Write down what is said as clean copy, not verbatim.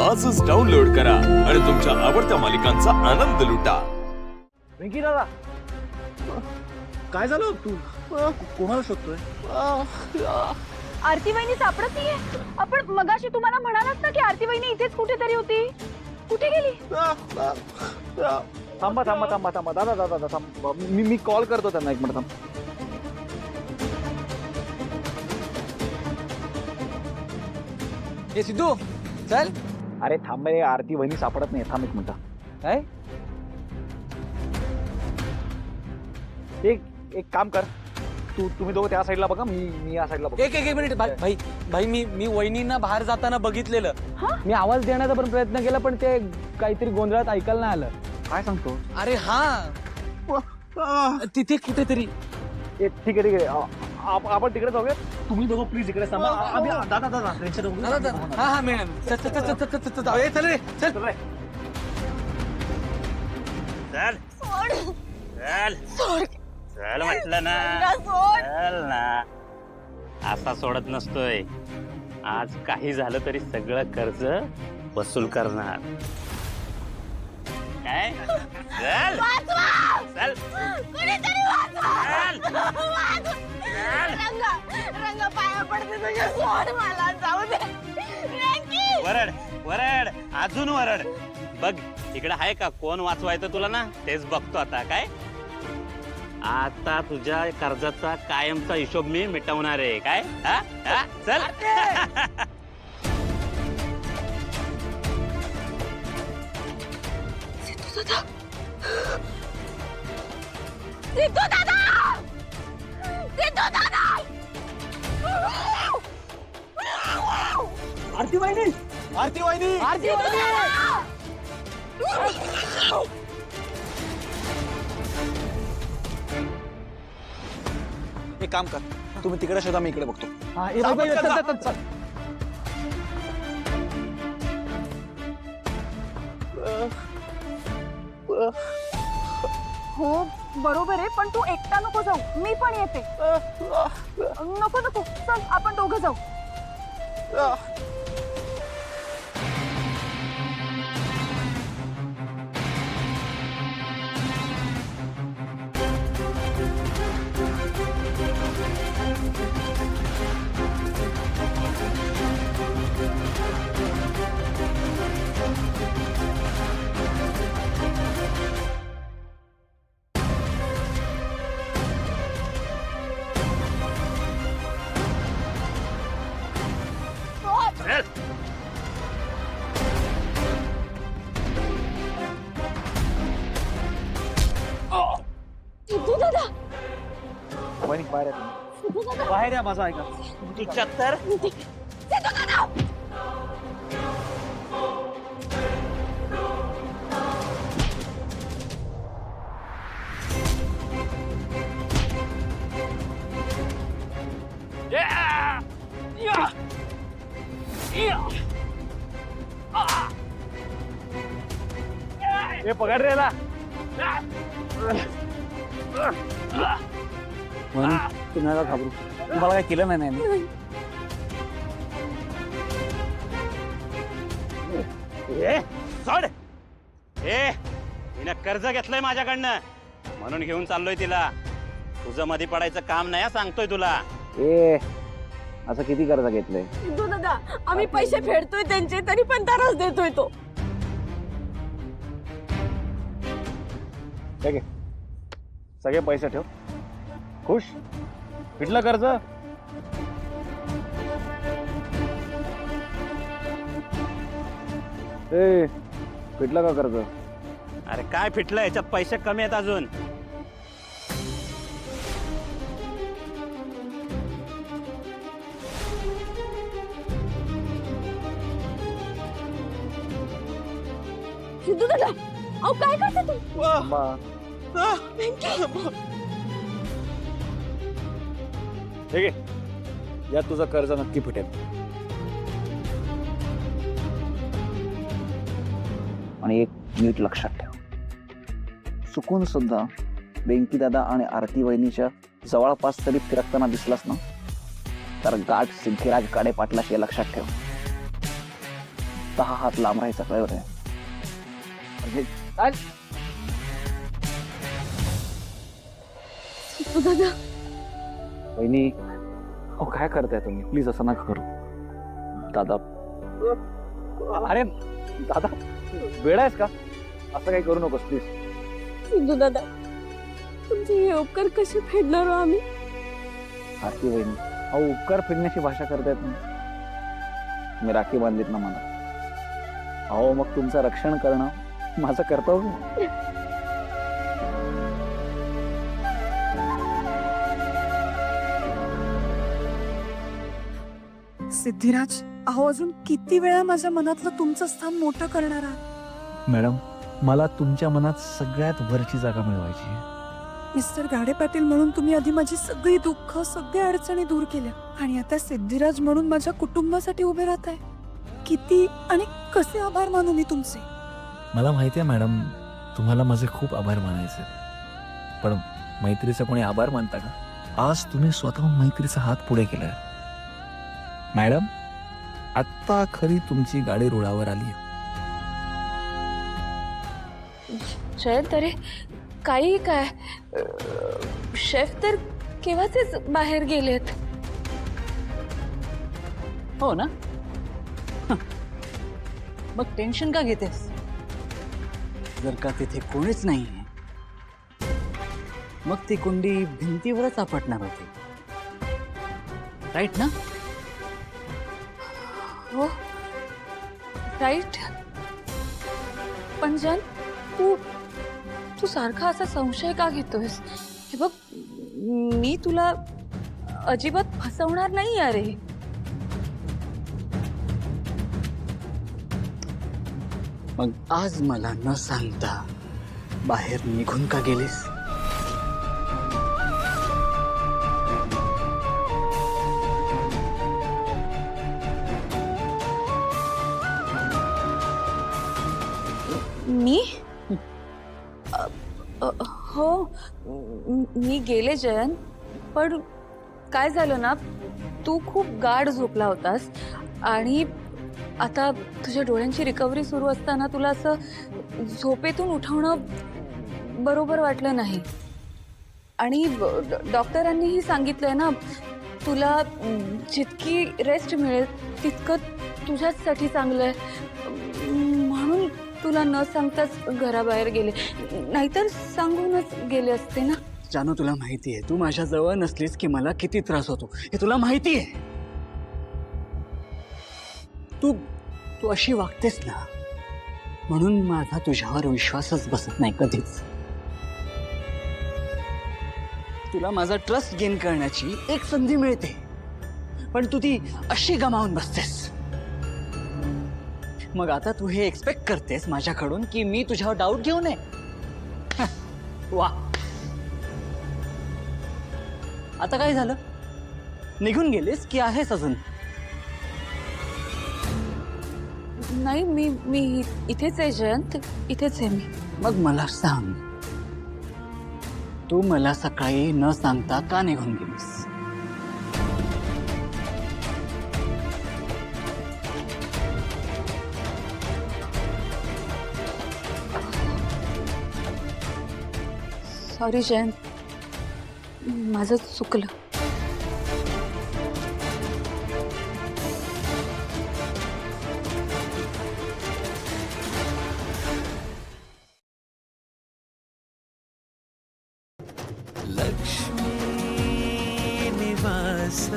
आजच डाउनलोड करा आणि तुमच्या आवडत्या मालिकांचा आनंद लुटा. वेंकी दादा, काय झालं? तू कोणाला शोधतोय? आरती वहिनी सापडत नाहीये. आपण मगाशी तुम्हाला म्हणालात ना की आरती वहिनी इथेच कुठेतरी होती. कुठे गेली? थांबा थांबा थांबा थांबा दादा दादा दादा थांबा. मी कॉल करतो त्यांना. एक मिनिट थांब. हे सिद्धू चल. अरे थांब रे, आरती वहिनी सापडत नाही. थांब एक मिनिट. काय? एक काम कर, तुम्ही दोघं त्या साईडला बघा, मी या साईडला बघा. एक मिनिट भाई भाई मी वहिनींना बाहेर जाताना बघितलेलं. मी आवाज देण्याचा पण प्रयत्न केला पण ते काहीतरी गोंधळात ऐकायला नाही आलं. काय सांगतो? अरे हा तिथे कुठेतरी. ठीक आहे आपण तिकडे जाऊया. तुम्ही दोघं प्लीज इकडे थांबा. दादा दादा टेन्शन हा मिळेल. चल रे चल. चल चल चल म्हटलं ना. चल ना. असा सोडत नसतोय. आज काही झालं तरी सगळं कर्ज वसूल करणार. काय? चल चल रंग पाया पडते तुझ्या. सोड मला, जाऊ दे. वरड वरड अजून वरड. बघ इकडे आहे का कोण वाचवायचं तुला ना, तेच बघतो आता. काय आता तुझ्या कर्जाचा कायमचा हिशोब मी मिटवणार आहे. काय हा हा चल. सिद्धू दादा! सिद्धू दादा! आरती वहिनी, आरती वहिनी, आरती वहिनी! एक काम कर, तुम्ही तिकडे शोधा, मी इकडे बघतो. हा, ए, बाई, चल. हो बरोबर आहे, पण तू एकटा नको जाऊ. मी पण येते. नको नको, चल आपण दोघं जाऊ. चल. सिद्धू दादा! वहिनी बाहेर या तुम्ही. सिद्धू दादा! बाहेर या, माझा ऐका. तुझ्या तर सिद्धू दादा! हे पगार रे याला. म्हणून तुम्ही नका घाबरू. तुम्हाला काय केलं नाही मी. सोड. हिनं कर्ज घेतलंय माझ्याकडनं म्हणून घेऊन चाललोय तिला. तुझं मध्ये पडायचं काम नाही हा, सांगतोय तुला. असं किती कर्ज घेतलंय? सिद्धू दादा, आम्ही पैसे फेडतोय त्यांचे, तरी पण त्रास देतोय तो. ठीक आहे, सगळे पैसे ठेव. खुश? फिटलं कर्ज? फिटलं का कर्ज? अरे काय फिटलं, याच्यात पैसे कमी आहेत अजून. सिद्धू दादा, अहो काय करता तू? ठीक आहे, यात तुझं कर्ज नक्की फिटेल. आणि एक नीट लक्षात ठेव, चुकून सुद्धा वेंकी दादा आणि आरती वहिनीच्या जवळपास तरी फिरकताना दिसलास ना, तर गाठ सिद्धिराज काडे पाटलाशी लक्षात ठेव. 10 हात लांब राहायचा कळलं आहे म्हणजे काय दादा वहिनी हो काय करताय तुम्ही प्लीज असं नका करू दादा अरे दादा वेळ आहेस का असं काही करू नकोस प्लीज सिंधू दादा तुमचे हे उपकार कसे फेडणार हो आम्ही आरती वहिनी अहो उपकार फेडण्याची भाषा करतायत ना मी राखी बांधलीत ना मला अहो मग तुमचं रक्षण करणं माझं कर्तव्य सिद्धिराज अहो अजून किती वेळा माझ्या मनातलं तुमचं स्थान मोठं करणार आहात मॅडम मला तुमच्या मनात सगळ्यात वरची जागा मिळवायची आहे. मिस्टर गाडे पाटील म्हणून तुम्ही आधी माझी सगळी दुःख सगळ्या अडचणी दूर केल्या आणि आता सिद्धिराज म्हणून माझ्या कुटुंबासाठी उभे राहताय. किती आणि कसे आभार मानू मी तुमचे. मला माहिती आहे मॅडम तुम्हाला माझे खूप आभार मानायचे पण मैत्रीचा कोणी आभार मानता का आज तुम्ही स्वतःहून मैत्रीचा हात पुढे केलाय मॅडम आत्ता खरी तुमची गाडी रुळावर आली जयंत अरे काही काय शेफ तर केव्हाचेच बाहेर गेलेत. हो ना मग टेन्शन का घेतेस जर का तिथे कोणीच नाही मग ती कुंडी भिंतीवरच आपटणार होती राईट ना हो राईट पण जयंत तू तू सारखा असा संशय का घेतोयस. हे बघ मी तुला अजिबात फसवणार नाही अरे. मग आज मला न सांगता बाहेर निघून का गेलीस मी हो मी गेले जयंत पण काय झालं ना तू खूप गाढ झोपला होतास आणि आता तुझ्या डोळ्यांची रिकव्हरी सुरू असताना तुला असं झोपेतून उठवणं बरोबर वाटलं नाही आणि डॉक्टरांनीही सांगितलंय ना तुला जितकी रेस्ट मिळेल तितकं तुझ्याचसाठी चांगलं आहे म्हणून तुला न सांगताच घराबाहेर गेले नाहीतर सांगूनच गेले असते ना. जानू तुला माहिती आहे तू माझ्या जवळ नसलीस की मला किती त्रास होतो हे तुला माहिती आहे. तू तू अशी वागतेस ना म्हणून माझा तुझ्यावर विश्वासच बसत नाही कधीच. तुला माझा ट्रस्ट गेन करण्याची एक संधी मिळते पण तू ती अशी गमावून बसतेस. मग आता तू हे एक्सपेक्ट करतेस माझ्याकडून की मी तुझ्यावर डाऊट घेऊ नये. वा आता काय झालं निघून गेलीस की आहेस अजून. नाही मी मी इथेच आहे जयंत इथेच आहे मी. मग मला सांग तू मला सकाळी न सांगता का निघून गेलीस. सॉरी जयंत माझं चुकलं. लक्ष्मी निवास